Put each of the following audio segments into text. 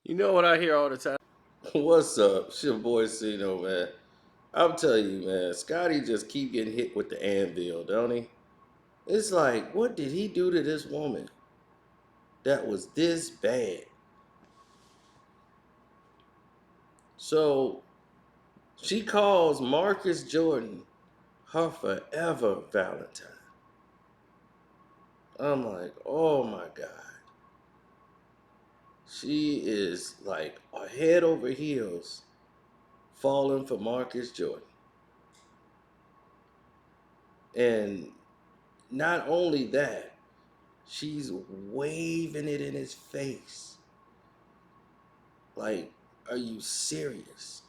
You know what I hear all the time? What's up? It's your boy Cino, man. I'm telling you, man, Scotty just keep getting hit with the anvil, don't he? It's like, what did he do to this woman that was this bad? So she calls Marcus Jordan her forever Valentine. I'm like, oh my God. She is like a head over heels falling for Marcus Jordan. And not only that, she's waving it in his face. Like, are you serious?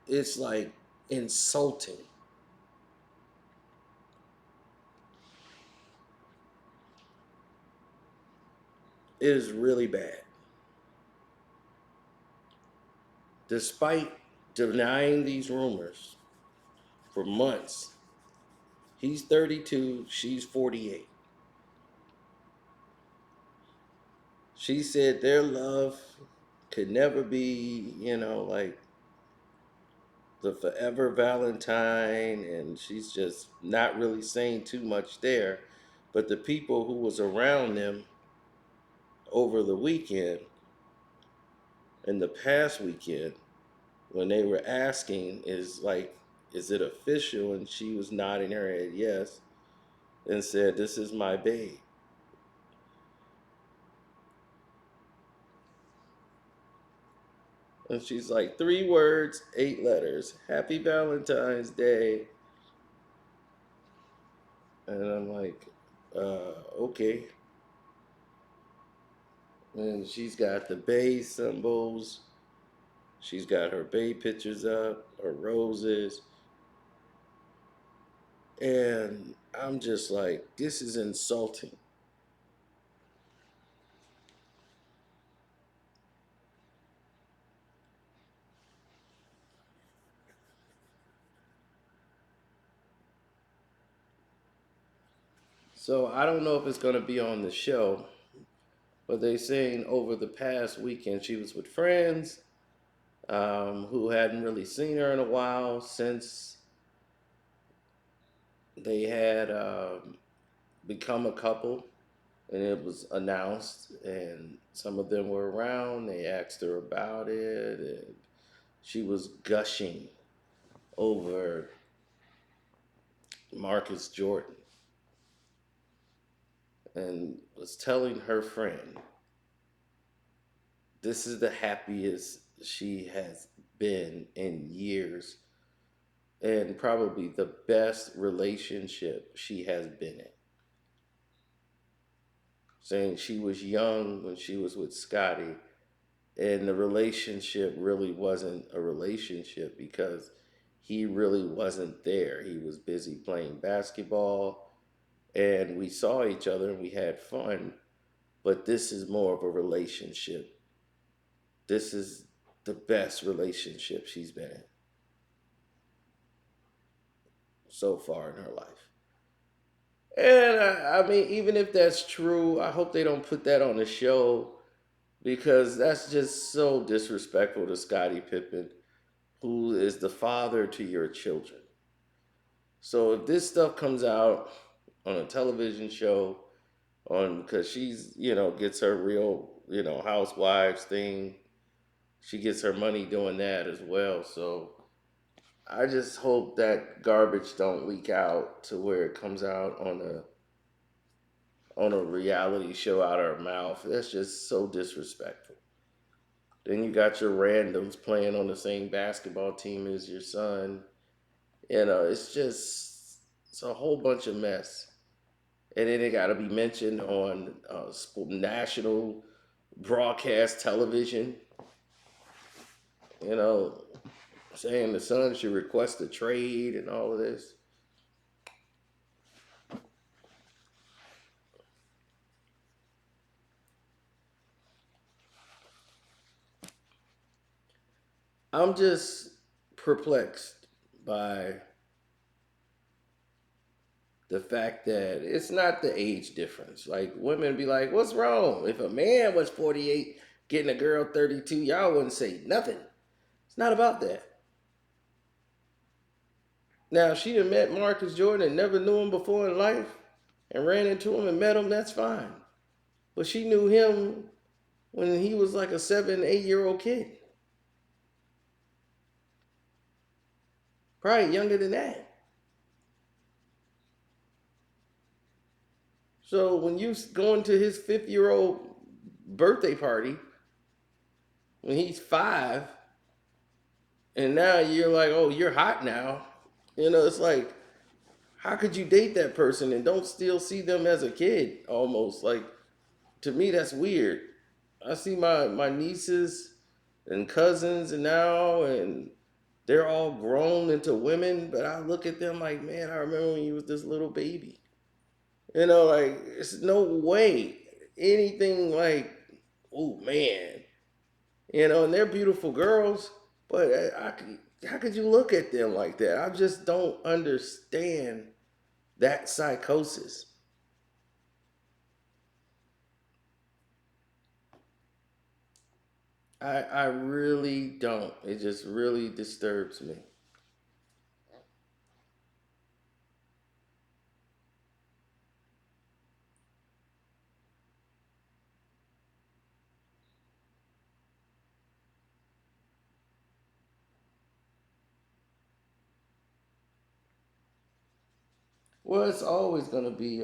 It's like insulting. It is really bad. Despite denying these rumors for months, he's 32, she's 48. She said their love could never be, like the forever Valentine, and she's just not really saying too much there. But the people who was around them over the weekend and the past weekend, when they were asking, is like, is it official? And she was nodding her head yes, and said, this is my babe. And she's like, 3 words, 8 letters, Happy Valentine's Day. And I'm like, okay. And she's got the bay symbols. She's got her bay pictures up, her roses. And I'm just like, this is insulting. So I don't know if it's going to be on the show, but they saying over the past weekend she was with friends who hadn't really seen her in a while since they had become a couple, and it was announced, and some of them were around. They asked her about it, and she was gushing over Marcus Jordan and was telling her friend this is the happiest she has been in years and probably the best relationship she has been in. Saying she was young when she was with Scotty, and the relationship really wasn't a relationship because he really wasn't there. He was busy playing basketball, and we saw each other and we had fun, but this is more of a relationship. This is the best relationship she's been in so far in her life. And I mean, even if that's true, I hope they don't put that on the show because that's just so disrespectful to Scottie Pippen, who is the father to your children. So if this stuff comes out on a television show, on because she's gets her real housewives thing, she gets her money doing that as well. So I just hope that garbage don't leak out to where it comes out on a reality show out of her mouth. That's just so disrespectful. Then you got your randoms playing on the same basketball team as your son. It's a whole bunch of mess. And then it got to be mentioned on national broadcast television. You know, saying the son should request a trade and all of this. I'm just perplexed by the fact that it's not the age difference. Like women be like, "What's wrong?" If a man was 48 getting a girl 32, y'all wouldn't say nothing. It's not about that. Now, if she had met Marcus Jordan and never knew him before in life and ran into him and met him, that's fine. But she knew him when he was like a 7, 8 year old kid, probably younger than that. So when you going to his 5th-year-old birthday party when he's 5, and now you're like, oh, you're hot now. It's like, how could you date that person and don't still see them as a kid almost? Like, to me, that's weird. I see my nieces and cousins and now, and they're all grown into women, but I look at them like, man, I remember when you was this little baby. Like, it's no way anything like, oh man, and they're beautiful girls, but how could you look at them like that? I just don't understand that psychosis. I really don't. It just really disturbs me. Well, it's always gonna be.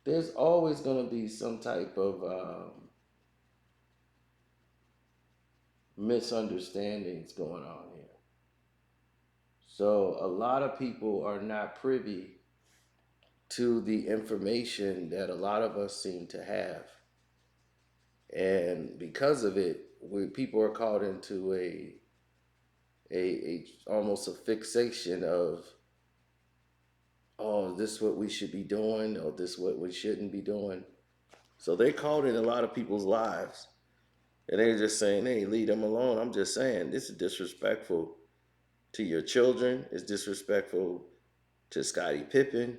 There's always gonna be some type of misunderstandings going on here. So a lot of people are not privy to the information that a lot of us seem to have, and because of it, people are caught into a almost a fixation of, oh, this is what we should be doing, or this is what we shouldn't be doing. So they're caught in a lot of people's lives, and they're just saying, hey, leave them alone. I'm just saying, this is disrespectful to your children. It's disrespectful to Scottie Pippen,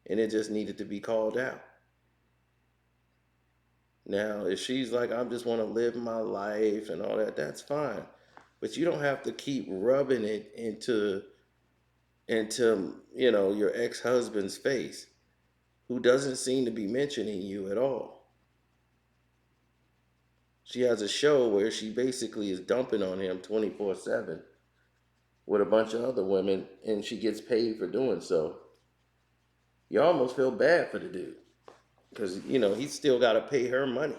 and it just needed to be called out. Now, if she's like, I just want to live my life and all that, that's fine. But you don't have to keep rubbing it into your ex-husband's face, who doesn't seem to be mentioning you at all. She has a show where she basically is dumping on him 24/7 with a bunch of other women, and she gets paid for doing so. You almost feel bad for the dude because he's still got to pay her money.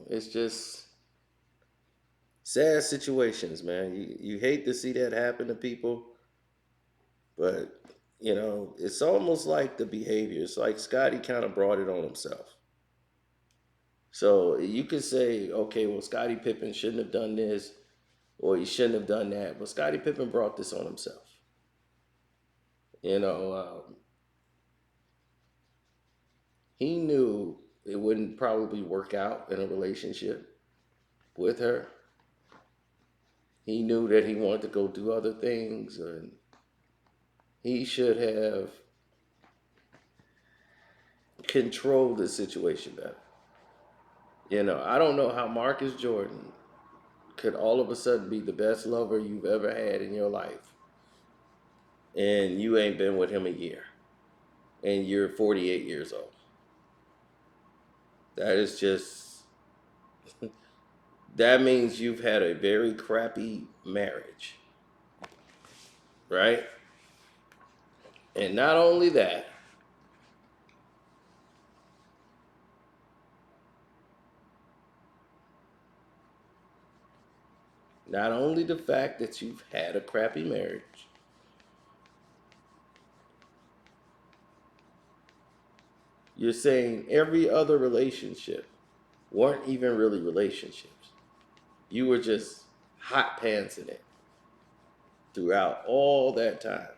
It's just sad situations, man. You hate to see that happen to people, but it's almost like the behavior. It's like Scotty kind of brought it on himself. So you could say, okay, well, Scottie Pippen shouldn't have done this, or he shouldn't have done that. But Scottie Pippen brought this on himself. You know, he knew it wouldn't probably work out in a relationship with her. He knew that he wanted to go do other things, and he should have controlled the situation better. I don't know how Marcus Jordan could all of a sudden be the best lover you've ever had in your life, and you ain't been with him a year, and you're 48 years old. That is just, that means you've had a very crappy marriage, right? And not only that, not only the fact that you've had a crappy marriage, you're saying every other relationship weren't even really relationships. You were just hot pants in it throughout all that time.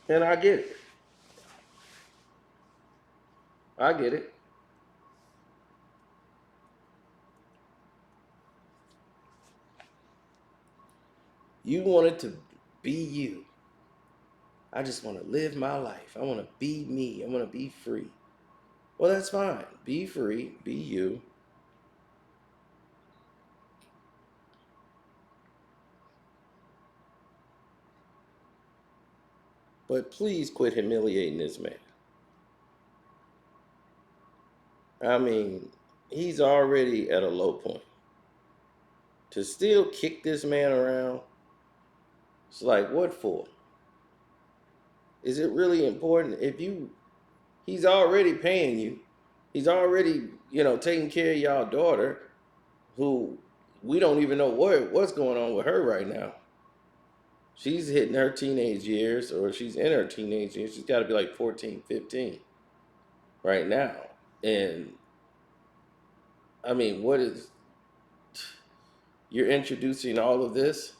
And I get it. I get it. You wanted to be you. I just want to live my life. I want to be me. I want to be free. Well, that's fine. Be free. Be you. But please quit humiliating this man. I mean, he's already at a low point. To still kick this man around, it's like, what for? Is it really important? If you, he's already paying you. He's already, taking care of y'all daughter, who we don't even know what's going on with her right now. She's hitting her teenage years, or she's in her teenage years. She's got to be like 14, 15 right now. And I mean, what is, you're introducing all of this?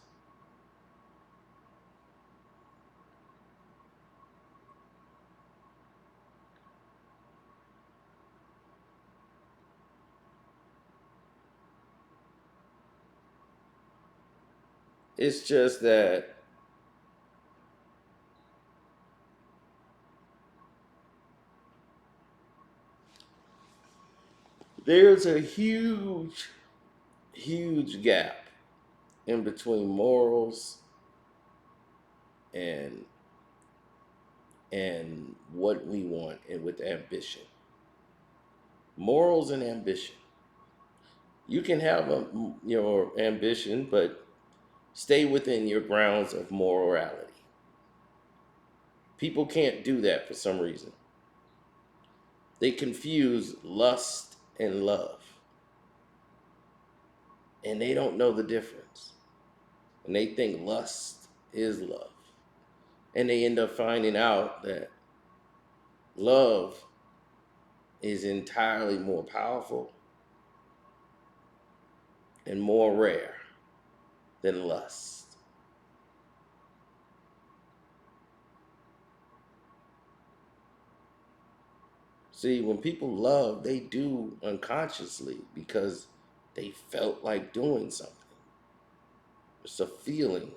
It's just that there's a huge, huge gap in between morals and what we want, and with ambition. Morals and ambition. You can have your ambition, but stay within your grounds of morality. People can't do that for some reason. They confuse lust and love, and they don't know the difference. And they think lust is love. And they end up finding out that love is entirely more powerful and more rare than lust. See, when people love, they do unconsciously because they felt like doing something. It's a feeling.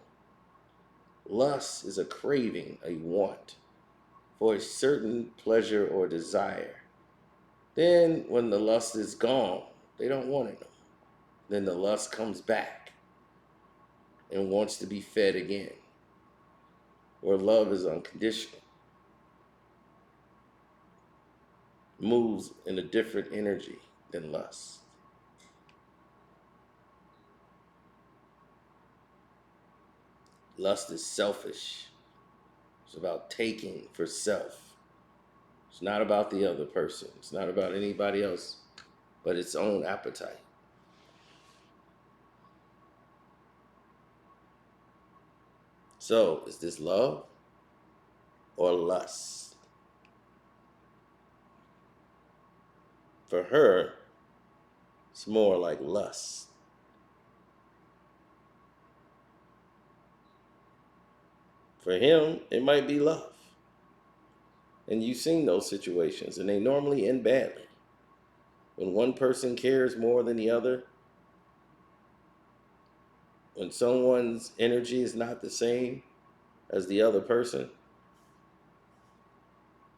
Lust is a craving, a want for a certain pleasure or desire. Then, when the lust is gone, they don't want it no more. Then the lust comes back and wants to be fed again, where love is unconditional, moves in a different energy than lust. Lust is selfish. It's about taking for self. It's not about the other person. It's not about anybody else but its own appetite. So, is this love or lust? For her, it's more like lust. For him, it might be love. And you've seen those situations, and they normally end badly. When one person cares more than the other, when someone's energy is not the same as the other person,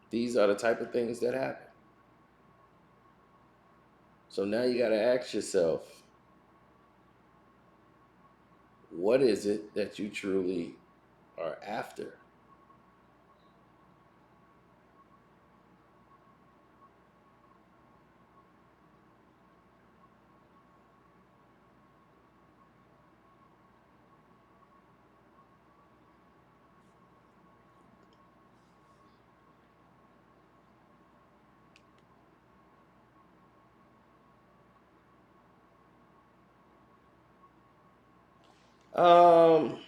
these are the type of things that happen. So now you got to ask yourself, what is it that you truly are after? Um,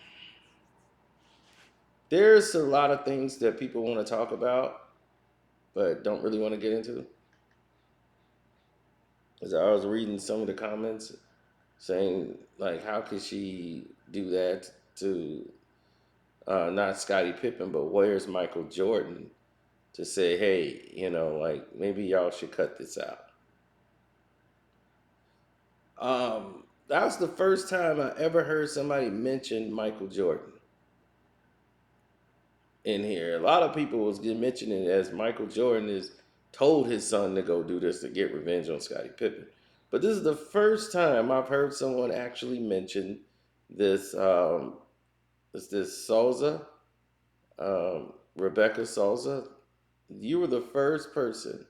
there's a lot of things that people want to talk about, but don't really want to get into. As I was reading some of the comments saying, like, how could she do that to not Scottie Pippen, but where's Michael Jordan to say, hey, like maybe y'all should cut this out. That was the first time I ever heard somebody mention Michael Jordan in here. A lot of people was mentioning it as Michael Jordan is told his son to go do this to get revenge on Scottie Pippen. But this is the first time I've heard someone actually mention this. Is this Souza, Rebecca Souza? You were the first person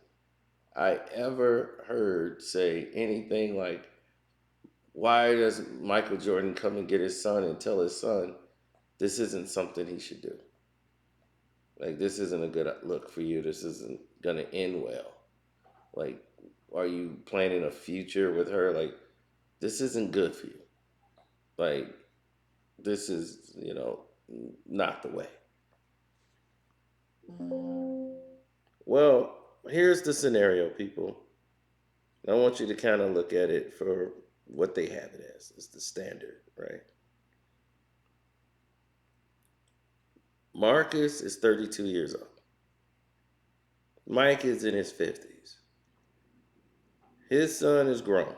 I ever heard say anything like, "Why does Michael Jordan come and get his son and tell his son this isn't something he should do? Like this isn't a good look for you. This isn't gonna end well. Like, are you planning a future with her? Like, this isn't good for you. Like, this is not the way." Well, here's the scenario, people. I want you to kind of look at it for what they have it as. It's the standard, right? Marcus is 32 years old. Mike is in his 50s. His son is grown.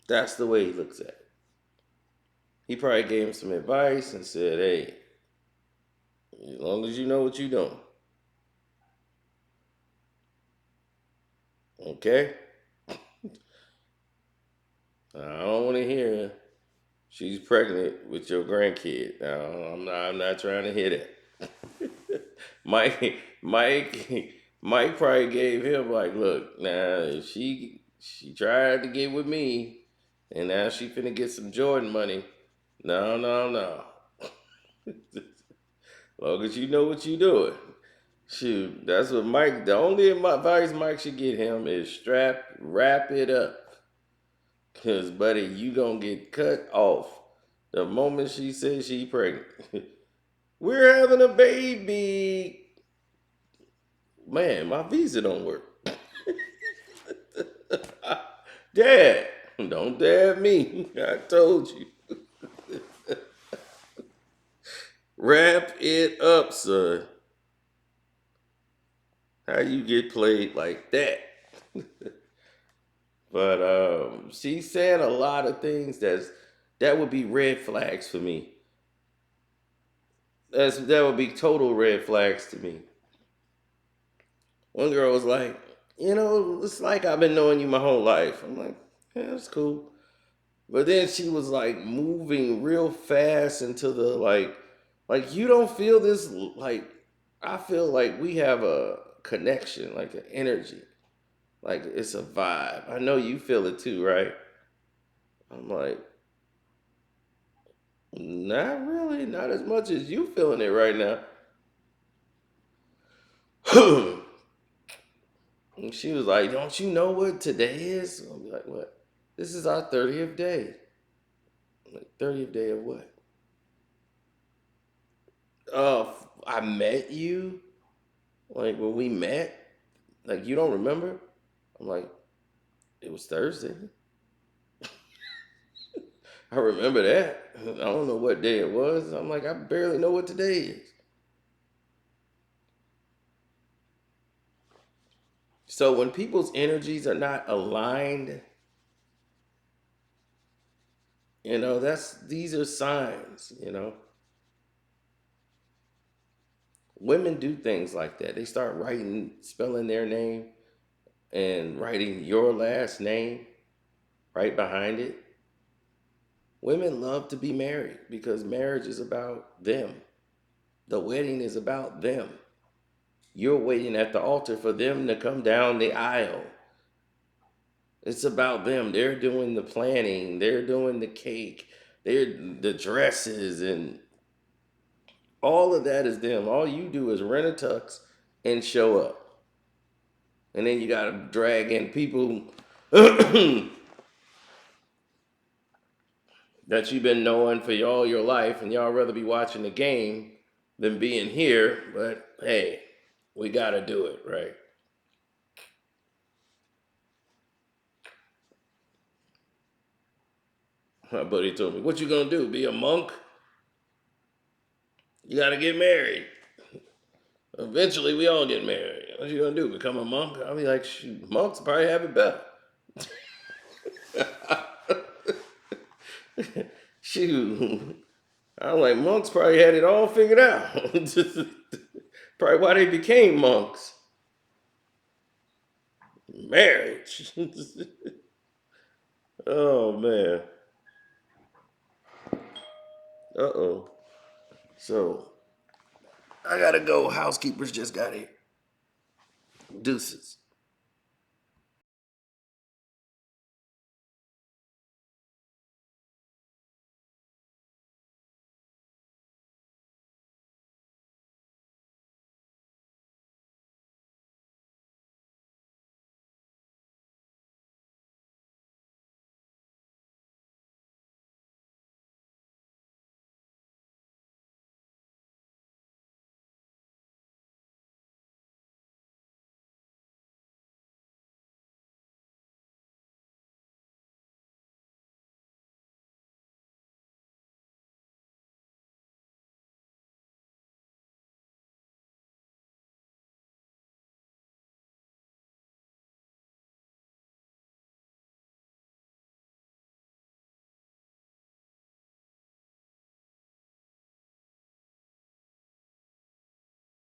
That's the way he looks at it. He probably gave him some advice and said, hey, as long as you know what you're doing, okay? I don't want to hear she's pregnant with your grandkid. No, I'm not trying to hear that. Mike, Mike, Mike probably gave him like, look, now she tried to get with me, and now she finna get some Jordan money. No, no, no. Long as you know what you're doing. Shoot, that's what Mike. The only advice Mike should get him is wrap it up, cause buddy, you gonna get cut off the moment she says she pregnant. We're having a baby. Man, my visa don't work. Dad, don't dad me. I told you. Wrap it up, son. How you get played like that? But she's saying a lot of things that would be red flags for me. That would be total red flags to me. One girl was like, it's like I've been knowing you my whole life. I'm like, yeah, that's cool. But then she was like moving real fast into the like you don't feel this like I feel like we have a connection, like an energy, like it's a vibe. I know you feel it too, right? I'm like, not really, not as much as you feeling it right now. And she was like, "Don't you know what today is?" I'll be like, "What? This is our 30th day." I'm like, 30th day of what? I met you. Like when we met, like you don't remember? I'm like, it was Thursday. I remember that. I don't know what day it was. I'm like, I barely know what today is. So when people's energies are not aligned, that's these are signs. Women do things like that. They start writing, spelling their name and writing your last name right behind it. Women love to be married because marriage is about them. The wedding is about them. You're waiting at the altar for them to come down the aisle. It's about them. They're doing the planning, they're doing the cake, they're the dresses, and all of that is them. All you do is rent a tux and show up. And then you got to drag in people that you've been knowing for all your life, and y'all rather be watching the game than being here. But hey, we got to do it, right? My buddy told me, "What you gonna do? Be a monk?" You got to get married. Eventually, we all get married. What you gonna do? Become a monk? I'll be like, shoot, monks probably have it better. Shoot, I'm like, monks probably had it all figured out. Probably why they became monks. Marriage. Oh man. Uh oh. So I gotta go. Housekeepers just got here. Deuces.